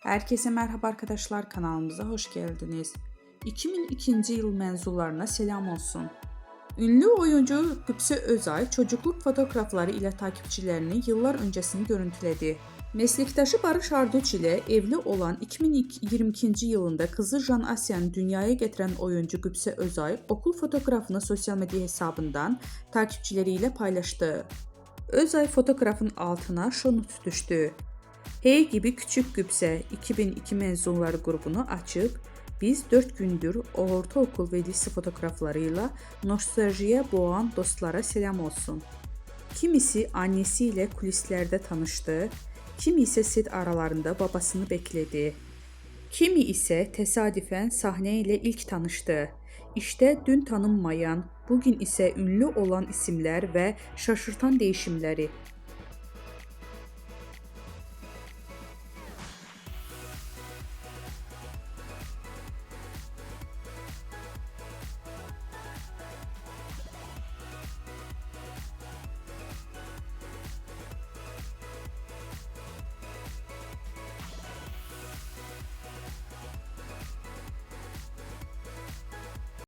Herkese merhaba arkadaşlar, kanalımıza hoş geldiniz. 2002 yıl mezunlarına selam olsun. Ünlü oyuncu Qübsə Özay çocukluk fotoğrafları ile takipçilerini yıllar öncesini görüntüledi. Meslektaşı Barış Arduç ile evli olan 2022 yılında kızı Jan Asyan'ı dünyaya getiren oyuncu Qübsə Özay okul fotoğrafını sosyal medya hesabından takipçileriyle paylaştı. Özay fotoğrafın altına şu not düştü. Hey gibi küçük Qübsə 2002 mezunları grubunu açıb, biz 4 gündür ortaokul ve lise fotoğraflarıyla nostaljiye boğan dostlara selam olsun. Kimisi annesiyle kulislerde tanıştı, kimi ise set aralarında babasını bekledi. Kimi ise tesadüfen sahneyle ilk tanıştı. İşte dün tanınmayan, bugün ise ünlü olan isimler ve şaşırtan değişimleri.